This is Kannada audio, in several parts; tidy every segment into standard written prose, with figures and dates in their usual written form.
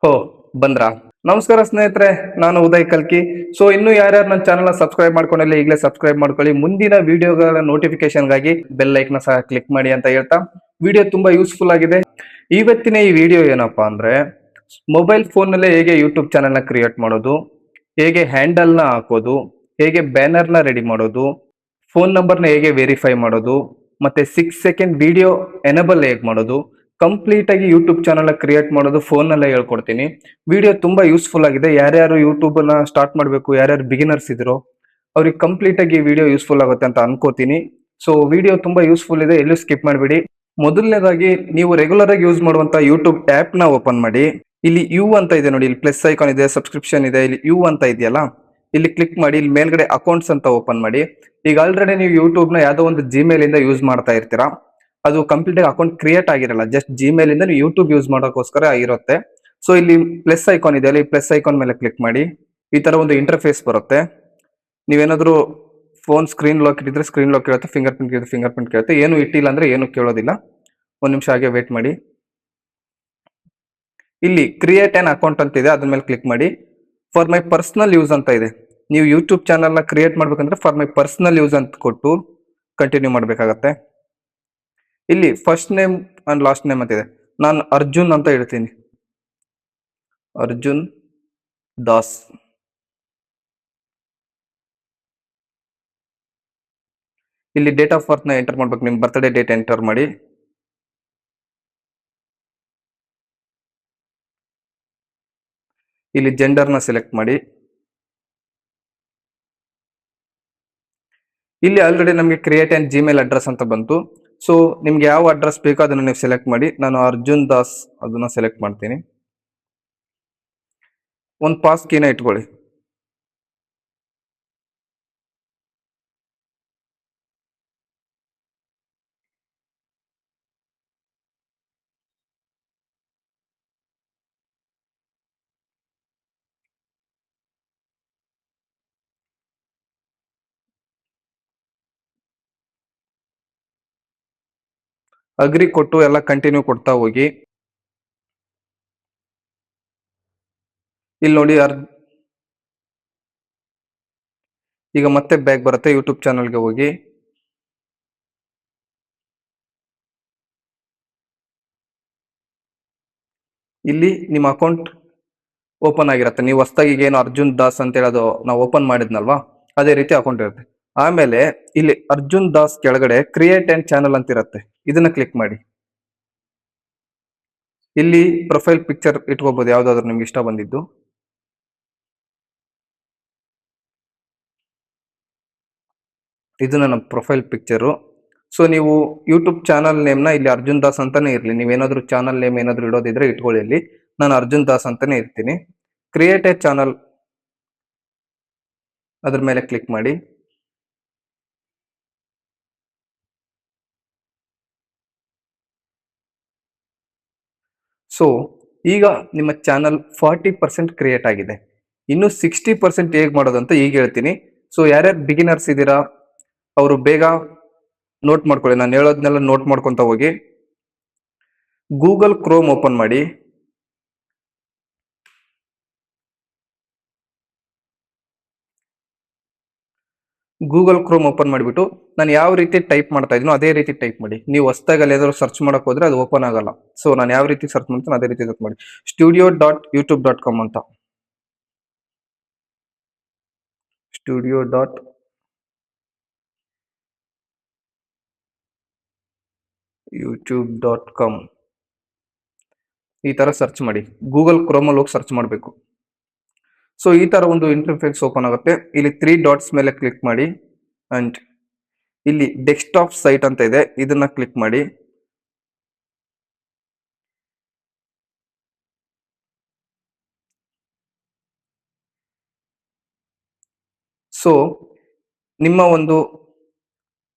ಹೋ ಬಂದ್ರಾ. ನಮಸ್ಕಾರ ಸ್ನೇಹಿತರೆ, ನಾನು ಉದಯ್ ಕಲ್ಕಿ. ಸೊ ಇನ್ನು ಯಾರ್ಯಾರು ನನ್ನ ಚಾನಲ್ ಸಬ್ಸ್ಕ್ರೈಬ್ ಮಾಡ್ಕೊಂಡಿಲ್ಲ ಈಗಲೇ ಸಬ್ಸ್ಕ್ರೈಬ್ ಮಾಡ್ಕೊಳ್ಳಿ. ಮುಂದಿನ ವಿಡಿಯೋಗಳ ನೋಟಿಫಿಕೇಶನ್ಗಾಗಿ ಬೆಲ್ ಐಕ್ನ ಸಹ ಕ್ಲಿಕ್ ಮಾಡಿ ಅಂತ ಹೇಳ್ತಾ, ವಿಡಿಯೋ ತುಂಬಾ ಯೂಸ್ಫುಲ್ ಆಗಿದೆ. ಇವತ್ತಿನ ಈ ವಿಡಿಯೋ ಏನಪ್ಪಾ ಅಂದ್ರೆ, ಮೊಬೈಲ್ ಫೋನ್ ನಲ್ಲೇ ಹೇಗೆ ಯೂಟ್ಯೂಬ್ ಚಾನೆಲ್ ನ ಕ್ರಿಯೇಟ್ ಮಾಡೋದು, ಹೇಗೆ ಹ್ಯಾಂಡಲ್ ನ ಹಾಕೋದು, ಹೇಗೆ ಬ್ಯಾನರ್ ನ ರೆಡಿ ಮಾಡೋದು, ಫೋನ್ ನಂಬರ್ ನ ಹೇಗೆ ವೆರಿಫೈ ಮಾಡೋದು, ಮತ್ತೆ 6 ಸೆಕೆಂಡ್ ವಿಡಿಯೋ ಎನೇಬಲ್ ಹೇಗೆ ಮಾಡೋದು, ಕಂಪ್ಲೀಟ್ ಆಗಿ ಯೂಟ್ಯೂಬ್ ಚಾನಲ್ ಕ್ರಿಯೇಟ್ ಮಾಡೋದು ಫೋನ್ ನಲ್ಲೇ ಹೇಳ್ಕೊಡ್ತೀನಿ. ವಿಡಿಯೋ ತುಂಬಾ ಯೂಸ್ಫುಲ್ ಆಗಿದೆ. ಯಾರ್ಯಾರು ಯೂಟ್ಯೂಬ್ ನ ಸ್ಟಾರ್ಟ್ ಮಾಡಬೇಕು, ಯಾರ್ಯಾರು ಬಿಗಿನರ್ಸ್ ಇದ್ರು ಅವ್ರಿಗೆ ಕಂಪ್ಲೀಟ್ ಆಗಿ ವಿಡಿಯೋ ಯೂಸ್ಫುಲ್ ಆಗುತ್ತೆ ಅಂತ ಅನ್ಕೋತೀನಿ. ಸೊ ವಿಡಿಯೋ ತುಂಬಾ ಯೂಸ್ಫುಲ್ ಇದೆ, ಎಲ್ಲೂ ಸ್ಕಿಪ್ ಮಾಡಬೇಡಿ. ಮೊದಲನೇದಾಗಿ ನೀವು ರೆಗ್ಯುಲರ್ ಆಗಿ ಯೂಸ್ ಮಾಡುವಂತ ಯೂಟ್ಯೂಬ್ ಆಪ್ ನ ಓಪನ್ ಮಾಡಿ. ಇಲ್ಲಿ ಯು ಅಂತ ಇದೆ ನೋಡಿ, ಇಲ್ಲಿ ಪ್ಲಸ್ ಐಕಾನ್ ಇದೆ, ಸಬ್ಸ್ಕ್ರಿಪ್ಷನ್ ಇದೆ, ಇಲ್ಲಿ ಯು ಅಂತ ಇದೆಯಲ್ಲ, ಇಲ್ಲಿ ಕ್ಲಿಕ್ ಮಾಡಿ. ಇಲ್ಲಿ ಮೇಲ್ಗಡೆ ಅಕೌಂಟ್ಸ್ ಅಂತ ಓಪನ್ ಮಾಡಿ. ಈಗ ಆಲ್ರೆಡಿ ನೀವು ಯೂಟ್ಯೂಬ್ ನ ಯಾವ್ದೋ ಒಂದು ಜಿಮೇಲ್ ಇಂದ ಯೂಸ್ ಮಾಡ್ತಾ ಇರ್ತೀರಾ, ಅದು ಕಂಪ್ಲೀಟ್ ಆಗಿ ಅಕೌಂಟ್ ಕ್ರಿಯೇಟ್ ಆಗಿರಲ್ಲ, ಜಸ್ಟ್ ಜಿಮೇಲ್ ಇಂದ ನೀವು ಯೂಟ್ಯೂಬ್ ಯೂಸ್ ಮಾಡೋಕ್ಕೋಸ್ಕರ ಇರುತ್ತೆ. ಸೊ ಇಲ್ಲಿ ಪ್ಲಸ್ ಐಕಾನ್ ಇದೆ, ಈ ಪ್ಲಸ್ ಐಕಾನ್ ಮೇಲೆ ಕ್ಲಿಕ್ ಮಾಡಿ. ಈ ತರ ಒಂದು ಇಂಟರ್ಫೇಸ್ ಬರುತ್ತೆ. ನೀವೇನಾದ್ರೂ ಫೋನ್ ಸ್ಕ್ರೀನ್ ಲಾಕ್ ಇಟ್ಟಿದ್ರೆ ಸ್ಕ್ರೀನ್ ಲಾಕ್ ಕೇಳುತ್ತೆ, ಫಿಂಗರ್ ಪ್ರಿಂಟ್ ಕೇಳುತ್ತೆ, ಫಿಂಗರ್ ಪ್ರಿಂಟ್ ಕೇಳುತ್ತೆ. ಏನು ಇಟ್ಟಿಲ್ಲ ಅಂದ್ರೆ ಏನು ಕೇಳೋದಿಲ್ಲ. ಒಂದ್ ನಿಮಿಷ ಹಾಗೆ ವೇಟ್ ಮಾಡಿ. ಇಲ್ಲಿ ಕ್ರಿಯೇಟ್ ಆನ್ ಅಕೌಂಟ್ ಅಂತ ಇದೆ, ಅದ್ರ ಮೇಲೆ ಕ್ಲಿಕ್ ಮಾಡಿ. ಫಾರ್ ಮೈ ಪರ್ಸನಲ್ ಯೂಸ್ ಅಂತ ಇದೆ. ನೀವು ಯೂಟ್ಯೂಬ್ ಚಾನಲ್ ನ ಕ್ರಿಯೇಟ್ ಮಾಡ್ಬೇಕಂದ್ರೆ ಫಾರ್ ಮೈ ಪರ್ಸನಲ್ ಯೂಸ್ ಅಂತ ಕೊಟ್ಟು ಕಂಟಿನ್ಯೂ ಮಾಡ್ಬೇಕಾಗತ್ತೆ. ಇಲ್ಲಿ first name and last name ಅಂತ ಇದೆ. ನಾನು ಅರ್ಜುನ್ ಅಂತ ಹೇಳ್ತೀನಿ, ಅರ್ಜುನ್ ದಾಸ್. ಇಲ್ಲಿ ಡೇಟ್ ಆಫ್ ಬರ್ತ್ ನ ಎಂಟರ್ ಮಾಡ್ಬೇಕು, ನಿಮ್ ಬರ್ತ್ಡೇ ಡೇಟ್ ಎಂಟರ್ ಮಾಡಿ. ಇಲ್ಲಿ ಜೆಂಡರ್ ನ ಸೆಲೆಕ್ಟ್ ಮಾಡಿ. ಇಲ್ಲಿ ಆಲ್ರೆಡಿ ನಮಗೆ ಕ್ರಿಯೇಟ್ ಅಂಡ್ ಜಿಮೇಲ್ ಅಡ್ರೆಸ್ ಅಂತ ಬಂತು. ಸೊ ನಿಮ್ಗೆ ಯಾವ ಅಡ್ರೆಸ್ ಬೇಕೋ ಅದನ್ನ ನೀವು ಸೆಲೆಕ್ಟ್ ಮಾಡಿ. ನಾನು ಅರ್ಜುನ್ ದಾಸ್ ಅದನ್ನ ಸೆಲೆಕ್ಟ್ ಮಾಡ್ತೀನಿ. ಒಂದು ಪಾಸ್ ಕೀನ ಇಟ್ಕೊಳ್ಳಿ. ಅಗ್ರಿ ಕೊಟ್ಟು ಎಲ್ಲ ಕಂಟಿನ್ಯೂ ಕೊಡ್ತಾ ಹೋಗಿ. ಇಲ್ಲಿ ನೋಡಿ ಈಗ ಮತ್ತೆ ಬ್ಯಾಕ್ ಬರುತ್ತೆ. ಯೂಟ್ಯೂಬ್ ಚಾನಲ್ಗೆ ಹೋಗಿ. ಇಲ್ಲಿ ನಿಮ್ಮ ಅಕೌಂಟ್ ಓಪನ್ ಆಗಿರುತ್ತೆ. ನೀವು ಹೊಸದಾಗಿ ಏನು ಅರ್ಜುನ್ ದಾಸ್ ಅಂತ ಹೇಳೋದು ನಾವು ಓಪನ್ ಮಾಡಿದ್ನಲ್ವಾ, ಅದೇ ರೀತಿ ಅಕೌಂಟ್ ಇರುತ್ತೆ. ಆಮೇಲೆ ಇಲ್ಲಿ ಅರ್ಜುನ್ ದಾಸ್ ಕೆಳಗಡೆ ಕ್ರಿಯೇಟ್ ಅಂಡ್ ಚಾನಲ್ ಅಂತ ಇರುತ್ತೆ, ಇದನ್ನ ಕ್ಲಿಕ್ ಮಾಡಿ. ಇಲ್ಲಿ ಪ್ರೊಫೈಲ್ ಪಿಕ್ಚರ್ ಇಟ್ಕೋಬಹುದು, ಯಾವ್ದಾದ್ರು ನಿಮ್ಗೆ ಇಷ್ಟ ಬಂದಿದ್ದು. ಇದು ನನ್ನ ಪ್ರೊಫೈಲ್ ಪಿಕ್ಚರು. ಸೊ ನೀವು ಯೂಟ್ಯೂಬ್ ಚಾನಲ್ ನೇಮ್ನ ಇಲ್ಲಿ ಅರ್ಜುನ್ ದಾಸ್ ಅಂತಾನೆ ಇರಲಿ. ನೀವೇನಾದ್ರೂ ಚಾನಲ್ ನೇಮ್ ಏನಾದ್ರು ಇಡೋದಿದ್ರೆ ಇಟ್ಕೊಳ್ಳಿ. ಇಲ್ಲಿ ನಾನು ಅರ್ಜುನ್ ದಾಸ್ ಅಂತಾನೆ ಇರ್ತೀನಿ. ಕ್ರಿಯೇಟ್ ಎ ಚಾನಲ್ ಅದ್ರ ಮೇಲೆ ಕ್ಲಿಕ್ ಮಾಡಿ. ಸೊ ಈಗ ನಿಮ್ಮ ಚಾನಲ್ 40% ಕ್ರಿಯೇಟ್ ಆಗಿದೆ. ಇನ್ನು 60% ಹೇಗ್ ಮಾಡೋದಂತ ಈಗ ಹೇಳ್ತೀನಿ. ಸೊ ಯಾರ್ಯಾರು ಬಿಗಿನರ್ಸ್ ಇದ್ದೀರಾ ಅವರು ಬೇಗ ನೋಟ್ ಮಾಡ್ಕೊಳ್ಳಿ, ನಾನು ಹೇಳೋದ್ನೆಲ್ಲ ನೋಟ್ ಮಾಡ್ಕೊಂತ ಹೋಗಿ. ಗೂಗಲ್ ಕ್ರೋಮ್ ಓಪನ್ ಮಾಡಿ. ಗೂಗಲ್ ಕ್ರೋಮ್ ಓಪನ್ ಮಾಡಿಬಿಟ್ಟು ನಾನು ಯಾವ ರೀತಿ ಟೈಪ್ ಮಾಡ್ತಾ ಇದೀನೋ ಅದೇ ರೀತಿ ಟೈಪ್ ಮಾಡಿ. ನೀವು ಹೊಸದಾಗಿ ಅಲ್ಲಿ ಏನಾದ್ರು ಸರ್ಚ್ ಮಾಡಕ್ ಹೋದ್ರೆ ಅದು ಓಪನ್ ಆಗಲ್ಲ. ಸೊ ನಾನು ಯಾವ ರೀತಿ ಸರ್ಚ್ ಮಾಡ್ತೀನಿ ಅದೇ ರೀತಿ ಸರ್ಚ್ ಮಾಡಿ. studio.youtube.com ಅಂತ, studio.youtube.com ಈ ತರ ಸರ್ಚ್ ಮಾಡಿ. ಗೂಗಲ್ ಕ್ರೋಮ್ ಅಲ್ಲಿ ಹೋಗಿ ಸರ್ಚ್ ಮಾಡಬೇಕು. ಸೊ ಈ ತರ ಒಂದು ಇಂಟರ್ಫೇಸ್ ಓಪನ್ ಆಗುತ್ತೆ. ಇಲ್ಲಿ 3 ಡಾಟ್ಸ್ ಮೇಲೆ ಕ್ಲಿಕ್ ಮಾಡಿ ಅಂಡ್ ಇಲ್ಲಿ ಡೆಸ್ಕ್ಟಾಪ್ ಸೈಟ್ ಅಂತ ಇದೆ, ಇದನ್ನ ಕ್ಲಿಕ್ ಮಾಡಿ. ಸೊ ನಿಮ್ಮ ಒಂದು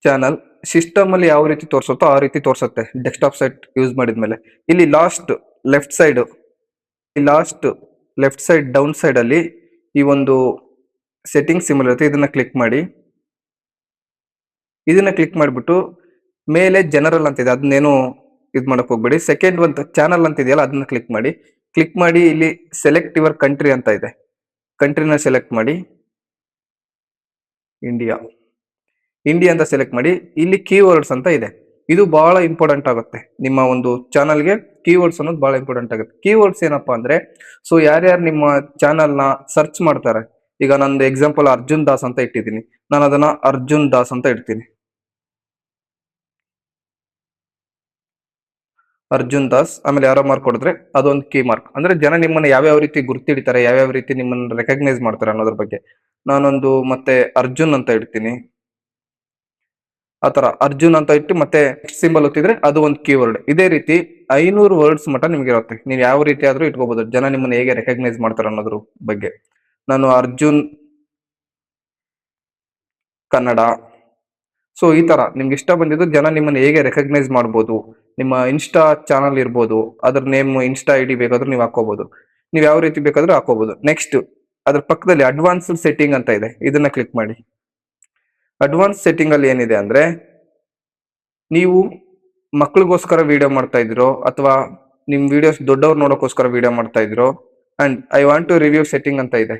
ಚಾನಲ್ ಸಿಸ್ಟಮ್ ಅಲ್ಲಿ ಯಾವ ರೀತಿ ತೋರಿಸುತ್ತೋ ಆ ರೀತಿ ತೋರಿಸುತ್ತೆ ಡೆಸ್ಕ್ಟಾಪ್ ಸೈಟ್ ಯೂಸ್ ಮಾಡಿದ್ಮೇಲೆ. ಇಲ್ಲಿ left side left side down side ಅಲ್ಲಿ ಈ ಒಂದು ಸೆಟ್ಟಿಂಗ್ ಸಿಂಬಲ್ ಇರುತ್ತೆ, ಇದನ್ನ ಕ್ಲಿಕ್ ಮಾಡಿ. ಇದನ್ನ ಕ್ಲಿಕ್ ಮಾಡಿಬಿಟ್ಟು ಮೇಲೆ ಜನರಲ್ ಅಂತಿದೆ, ಅದನ್ನೇನು ಇದ್ ಮಾಡಕ್ ಹೋಗ್ಬೇಡಿ. ಸೆಕೆಂಡ್ ಒಂದು ಚಾನಲ್ ಅಂತ ಇದೆಯಲ್ಲ ಅದನ್ನ ಕ್ಲಿಕ್ ಮಾಡಿ. ಕ್ಲಿಕ್ ಮಾಡಿ ಇಲ್ಲಿ ಸೆಲೆಕ್ಟ್ ಯುವರ್ ಕಂಟ್ರಿ ಅಂತ ಇದೆ. ಕಂಟ್ರಿನ ಸೆಲೆಕ್ಟ್ ಮಾಡಿ, ಇಂಡಿಯಾ ಅಂತ ಸೆಲೆಕ್ಟ್ ಮಾಡಿ. ಇಲ್ಲಿ ಕೀವರ್ಡ್ಸ್ ಅಂತ ಇದೆ. ಇದು ಬಹಳ ಇಂಪಾರ್ಟೆಂಟ್ ಆಗುತ್ತೆ ನಿಮ್ಮ ಒಂದು ಚಾನಲ್ಗೆ. ಕೀವರ್ಡ್ಸ್ ಅನ್ನೋದು ಬಹಳ ಇಂಪಾರ್ಟೆಂಟ್ ಆಗುತ್ತೆ. ಕೀವರ್ಡ್ಸ್ ಏನಪ್ಪಾ ಅಂದ್ರೆ, ಸೊ ಯಾರ್ಯಾರು ನಿಮ್ಮ ಚಾನಲ್ ನ ಸರ್ಚ್ ಮಾಡ್ತಾರೆ, ಈಗ ನಂದು ಎಕ್ಸಾಂಪಲ್ ಅರ್ಜುನ್ ದಾಸ್ ಅಂತ ಇಟ್ಟಿದ್ದೀನಿ, ನಾನು ಅದನ್ನ ಅರ್ಜುನ್ ದಾಸ್ ಅಂತ ಇಡ್ತೀನಿ. ಅರ್ಜುನ್ ದಾಸ್, ಆಮೇಲೆ ಯಾರೋ ಮಾರ್ಕ್ ಕೊಡಿದ್ರೆ ಅದೊಂದು ಕೀ ಮಾರ್ಕ್. ಅಂದ್ರೆ ಜನ ನಿಮ್ಮನ್ನ ಯಾವ್ಯಾವ ರೀತಿ ಗುರ್ತಿಡಿತಾರೆ, ಯಾವ್ಯಾವ ರೀತಿ ನಿಮ್ಮನ್ನ ರೆಕಗ್ನೈಸ್ ಮಾಡ್ತಾರೆ ಅನ್ನೋದ್ರ ಬಗ್ಗೆ. ನಾನೊಂದು ಮತ್ತೆ ಅರ್ಜುನ್ ಅಂತ ಇಡ್ತೀನಿ. ಆತರ ಅರ್ಜುನ್ ಅಂತ ಇಟ್ಟು ಮತ್ತೆ ಸಿಂಬಲ್ ಒತ್ತಿದ್ರೆ ಅದು ಒಂದು ಕೀವರ್ಡ್. ಇದೇ ರೀತಿ 500 ವರ್ಡ್ಸ್ ಮಟ್ಟ ನಿಮ್ಗೆ ಇರುತ್ತೆ. ನೀವು ಯಾವ ರೀತಿ ಆದ್ರೂ ಇಟ್ಕೋಬಹುದು, ಜನ ನಿಮ್ಮನ್ನ ಹೇಗೆ ರೆಕಗ್ನೈಸ್ ಮಾಡ್ತಾರೆ ಅನ್ನೋದ್ರ ಬಗ್ಗೆ. ನಾನು ಅರ್ಜುನ್ ಕನ್ನಡ. ಸೊ ಈ ತರ ನಿಮ್ಗೆ ಇಷ್ಟ ಬಂದಿದ್ದು ಜನ ನಿಮ್ಮನ್ನ ಹೇಗೆ ರೆಕಗ್ನೈಸ್ ಮಾಡ್ಬೋದು. ನಿಮ್ಮ ಇನ್ಸ್ಟಾ ಚಾನಲ್ ಇರ್ಬೋದು, ಅದ್ರ ನೇಮ್ ಇನ್ಸ್ಟಾ ಐಡಿ ಬೇಕಾದ್ರೂ ನೀವು ಹಾಕೋಬಹುದು. ನೀವು ಯಾವ ರೀತಿ ಬೇಕಾದ್ರೂ ಹಾಕೋಬಹುದು. ನೆಕ್ಸ್ಟ್ ಅದ್ರ ಪಕ್ಕದಲ್ಲಿ ಅಡ್ವಾನ್ಸ್ಡ್ ಸೆಟ್ಟಿಂಗ್ ಅಂತ ಇದೆ, ಇದನ್ನ ಕ್ಲಿಕ್ ಮಾಡಿ. ಅಡ್ವಾನ್ಸ್ ಸೆಟ್ಟಿಂಗ್ ಅಲ್ಲಿ ಏನಿದೆ ಅಂದ್ರೆ, ನೀವು ಮಕ್ಳಿಗೋಸ್ಕರ ವಿಡಿಯೋ ಮಾಡ್ತಾ ಇದ್ರೋ ಅಥವಾ ನಿಮ್ ವಿಡಿಯೋಸ್ ದೊಡ್ಡವ್ರು ನೋಡೋಕೋಸ್ಕರ ವಿಡಿಯೋ ಮಾಡ್ತಾ ಇದ್ರೋ, and I want to review setting ಅಂತ ಇದೆ.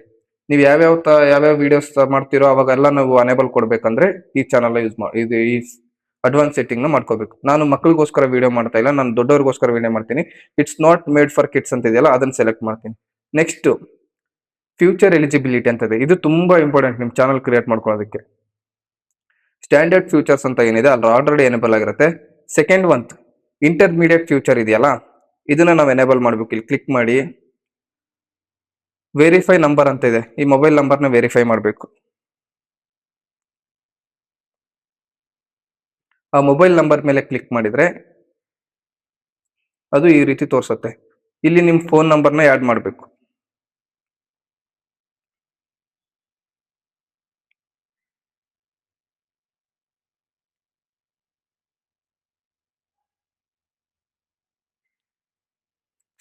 ನೀವು ಯಾವ್ಯಾವ ವಿಡಿಯೋಸ್ ಮಾಡ್ತಿರೋ ಅವಾಗೆಲ್ಲ ನಾವು ಅನೇಬಲ್ ಕೊಡ್ಬೇಕಂದ್ರೆ ಈ ಚಾನಲ್ ಯೂಸ್ ಇದು ಈ ಅಡ್ವಾನ್ಸ್ ಸೆಟ್ಟಿಂಗ್ ನ ಮಾಡ್ಕೋಬೇಕು. ನಾನು ಮಕ್ಳಿಗೋಸ್ಕರ ವಿಡಿಯೋ ಮಾಡ್ತಾ ಇಲ್ಲ, ನಾನು ದೊಡ್ಡವ್ರಿಗೋಸ್ಕರ ವಿಡಿಯೋ ಮಾಡ್ತೀನಿ. It's not made for kids ಅಂತ ಇದೆಯಲ್ಲ, ಅದನ್ನ ಸೆಲೆಕ್ಟ್ ಮಾಡ್ತೀನಿ. ನೆಕ್ಸ್ಟ್ ಫ್ಯೂಚರ್ ಎಲಿಜಿಬಿಲಿಟಿ ಅಂತ ಇದೆ. ಇದು ತುಂಬಾ ಇಂಪಾರ್ಟೆಂಟ್ ನಿಮ್ ಚಾನಲ್ ಕ್ರಿಯೇಟ್ ಮಾಡ್ಕೊಳ್ಳೋದಕ್ಕೆ. ಸ್ಟ್ಯಾಂಡರ್ಡ್ ಫ್ಯೂಚರ್ಸ್ ಅಂತ ಏನಿದೆ ಅಲ್ಲಿ ಆಲ್ರೆಡಿ ಎನೇಬಲ್ ಆಗಿರುತ್ತೆ. ಸೆಕೆಂಡ್ ಒನ್ ಇಂಟರ್ಮೀಡಿಯೇಟ್ ಫ್ಯೂಚರ್ ಇದೆಯಲ್ಲ, ಇದನ್ನ ನಾವು ಎನೇಬಲ್ ಮಾಡ್ಬೇಕು. ಇಲ್ಲಿ ಕ್ಲಿಕ್ ಮಾಡಿ ವೆರಿಫೈ ನಂಬರ್ ಅಂತ ಇದೆ, ಈ ಮೊಬೈಲ್ ನಂಬರ್ನ ವೆರಿಫೈ ಮಾಡಬೇಕು. ಆ ಮೊಬೈಲ್ ನಂಬರ್ ಮೇಲೆ ಕ್ಲಿಕ್ ಮಾಡಿದ್ರೆ ಅದು ಈ ರೀತಿ ತೋರಿಸುತ್ತೆ. ಇಲ್ಲಿ ನಿಮ್ ಫೋನ್ ನಂಬರ್ನ ಆಡ್ ಮಾಡಬೇಕು.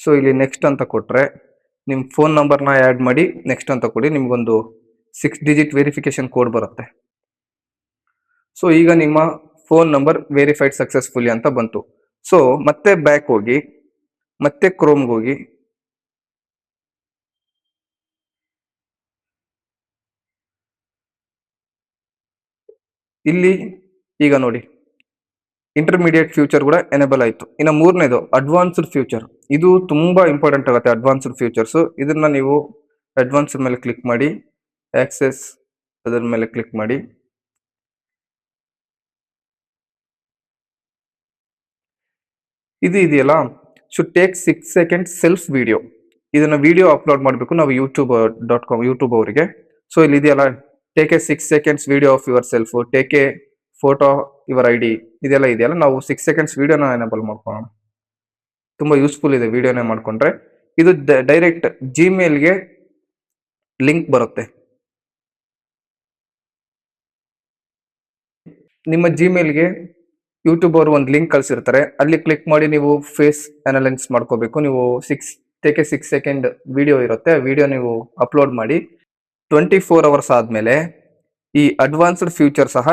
ಸೊ ಇಲ್ಲಿ ನೆಕ್ಸ್ಟ್ ಅಂತ ಕೊಟ್ರೆ ನಿಮ್ ಫೋನ್ ನಂಬರ್ನ ಆಡ್ ಮಾಡಿ ನೆಕ್ಸ್ಟ್ ಅಂತ ಕೊಡಿ. ನಿಮ್ಗೊಂದು 6 ಡಿಜಿಟ್ ವೆರಿಫಿಕೇಶನ್ ಕೋಡ್ ಬರುತ್ತೆ. ಸೊ ಈಗ ನಿಮ್ಮ ಫೋನ್ ನಂಬರ್ ವೆರಿಫೈಡ್ ಸಕ್ಸಸ್ಫುಲಿ ಅಂತ ಬಂತು. ಸೊ ಮತ್ತೆ ಬ್ಯಾಕ್ ಹೋಗಿ, ಮತ್ತೆ ಕ್ರೋಮ್ಗೆ ಹೋಗಿ, ಇಲ್ಲಿ ಈಗ ನೋಡಿ ಇಂಟರ್ಮೀಡಿಯೇಟ್ ಫ್ಯೂಚರ್ ಕೂಡ ಎನೇಬಲ್ ಆಯ್ತು. ಇನ್ನು ಮೂರನೇದು ಅಡ್ವಾನ್ಸ್ಡ್ ಫ್ಯೂಚರ್. ಇದು ತುಂಬಾ ಇಂಪಾರ್ಟೆಂಟ್ ಆಗುತ್ತೆ ಅಡ್ವಾನ್ಸ್ಡ್ ಫ್ಯೂಚರ್ಸ್. ಇದನ್ನ ನೀವು ಅಡ್ವಾನ್ಸ್ಡ್ ಮೇಲೆ ಕ್ಲಿಕ್ ಮಾಡಿ, ಆಕ್ಸೆಸ್ ಅದರ ಮೇಲೆ ಕ್ಲಿಕ್ ಮಾಡಿ. ಇದು ಇದೆಯಲ್ಲ, should take 6 second self video. ಇದನ್ನ ವಿಡಿಯೋ ಅಪ್ಲೋಡ್ ಮಾಡಬೇಕು ನಾವು ಯೂಟ್ಯೂಬ್ ಅವರಿಗೆ. ಸೊ ಇಲ್ಲಿ ಇದೆಯಲ್ಲ, take A 6 seconds video of your self, take A photo your ID, ಇದೆಲ್ಲ ಇದೆಯಲ್ಲ, ನಾವು 6 ಸೆಕೆಂಡ್ಸ್ ವಿಡಿಯೋನ ಎನೇಬಲ್ ಮಾಡ್ಕೊಳ್ಳೋಣ. ತುಂಬಾ ಯೂಸ್ಫುಲ್ ಇದೆ ವಿಡಿಯೋನೇ ಮಾಡ್ಕೊಂಡ್ರೆ. ಇದು ಡೈರೆಕ್ಟ್ ಜಿಮೇಲ್ಗೆ ಲಿಂಕ್ ಬರುತ್ತೆ. ನಿಮ್ಮ ಜಿಮೇಲ್ಗೆ ಯೂಟ್ಯೂಬ್ ಅವರು ಒಂದು ಲಿಂಕ್ ಕಳ್ಸಿರ್ತಾರೆ, ಅಲ್ಲಿ ಕ್ಲಿಕ್ ಮಾಡಿ ನೀವು ಫೇಸ್ ಅನಲೈಸ್ ಮಾಡ್ಕೋಬೇಕು. ನೀವು 6 ಸೆಕೆಂಡ್ ವಿಡಿಯೋ ಇರುತ್ತೆ, ವಿಡಿಯೋ ನೀವು ಅಪ್ಲೋಡ್ ಮಾಡಿ 24 ಅವರ್ಸ್ ಆದ್ಮೇಲೆ ಈ ಅಡ್ವಾನ್ಸ್ಡ್ ಫ್ಯೂಚರ್ ಸಹ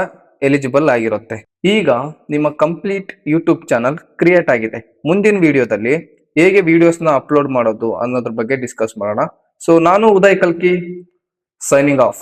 ಎಲಿಜಿಬಲ್ ಆಗಿರುತ್ತೆ. ಈಗ ನಿಮ್ಮ ಕಂಪ್ಲೀಟ್ ಯೂಟ್ಯೂಬ್ ಚಾನಲ್ ಕ್ರಿಯೇಟ್ ಆಗಿದೆ. ಮುಂದಿನ ವಿಡಿಯೋದಲ್ಲಿ ಹೇಗೆ ವಿಡಿಯೋಸ್ನ ಅಪ್ಲೋಡ್ ಮಾಡೋದು ಅನ್ನೋದ್ರ ಬಗ್ಗೆ ಡಿಸ್ಕಸ್ ಮಾಡೋಣ. ಸೊ ನಾನು ಉದಯ್ ಕಲ್ಕಿ, ಸೈನಿಂಗ್ ಆಫ್.